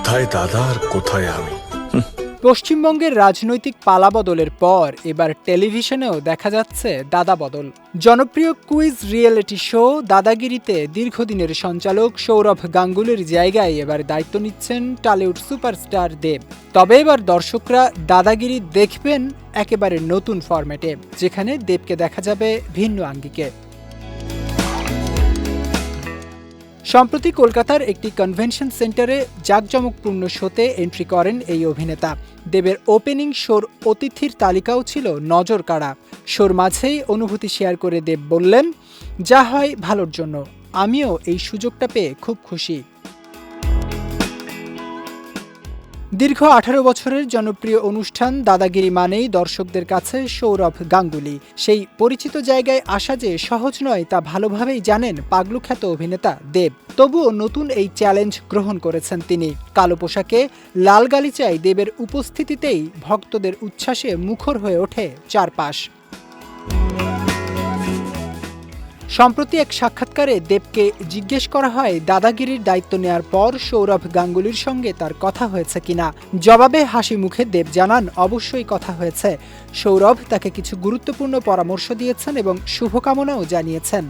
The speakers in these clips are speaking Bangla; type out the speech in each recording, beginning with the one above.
কোথায় দাদা আর কোথায় আমি। পশ্চিমবঙ্গের রাজনৈতিক পালাবদলের পর এবার টেলিভিশনেও দেখা যাচ্ছে দাদা বদল। জনপ্রিয় কুইজ রিয়েলিটি শো দাদাগিরিতে দীর্ঘদিনের সঞ্চালক সৌরভ গাঙ্গুলির জায়গায় এবার দায়িত্ব নিচ্ছেন টলিউড সুপারস্টার দেব। তবে এবার দর্শকরা দাদাগিরি দেখবেন একেবারে নতুন ফরম্যাটে, যেখানে দেবকে দেখা যাবে ভিন্ন আঙ্গিকে। সম্প্রতি কলকাতার একটি কনভেনশন সেন্টারে জাঁকজমকপূর্ণ শোতে এন্ট্রি করেন এই অভিনেতা। দেবের ওপেনিং শোর অতিথির তালিকাও ছিল নজর কাড়া। শোর মাঝেই অনুভূতি শেয়ার করে দেব বললেন, যা হয় ভালোর জন্য, আমিও এই সুযোগটা পেয়ে খুব খুশি। দীর্ঘ 18 বছরের জনপ্রিয় অনুষ্ঠান দাদাগিরি মানেই দর্শকদের কাছে সৌরভ গাঙ্গুলি। সেই পরিচিত জায়গায় আসা যে সহজ নয় তা ভালোভাবেই জানেন পাগলু খ্যাত অভিনেতা দেব। তবুও নতুন এই চ্যালেঞ্জ গ্রহণ করেছেন তিনি। কালো পোশাকে লাল গালিচায় দেবের উপস্থিতিতেই ভক্তদের উচ্ছ্বাসে মুখর হয়ে ওঠে চারপাশ। সম্প্রতি এক সাক্ষাৎকারে দেবকে জিজ্ঞেস করা হয় দাদাগিরির দায়িত্ব নেয়ার পর সৌরভ গাঙ্গুলির সঙ্গে তার কথা হয়েছে কিনা। জবাবে হাসি মুখে দেব জানান, অবশ্যই কথা হয়েছে। সৌরভ তাকে কিছু গুরুত্বপূর্ণ পরামর্শ দিয়েছেন এবং শুভকামনাও জানিয়েছেন।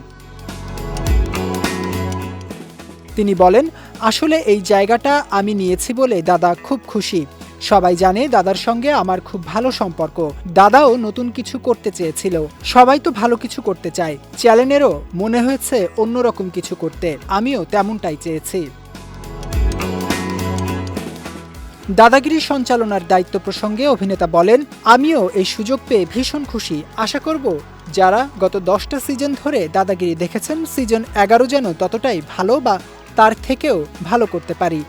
তিনি বলেন, আসলে এই জায়গাটা আমি নিয়েছি বলে দাদা খুব খুশি। সবাই জানে দাদার সঙ্গে আমার খুব ভালো সম্পর্ক। দাদাও নতুন কিছু করতে চেয়েছিল। সবাই তো ভালো কিছু করতে চায়। চ্যানেলেরও মনে হয়েছে অন্যরকম কিছু করতে, আমিও তেমনটাই চেয়েছি। দাদাগিরি সঞ্চালনার দায়িত্ব প্রসঙ্গে অভিনেতা বলেন, আমিও এই সুযোগ পেয়ে ভীষণ খুশি। আশা করব যারা গত 10টা সিজন ধরে দাদাগিরি দেখেছেন, সিজন 11 যেন ততটাই ভালো বা তার থেকেও ভালো করতে পারি।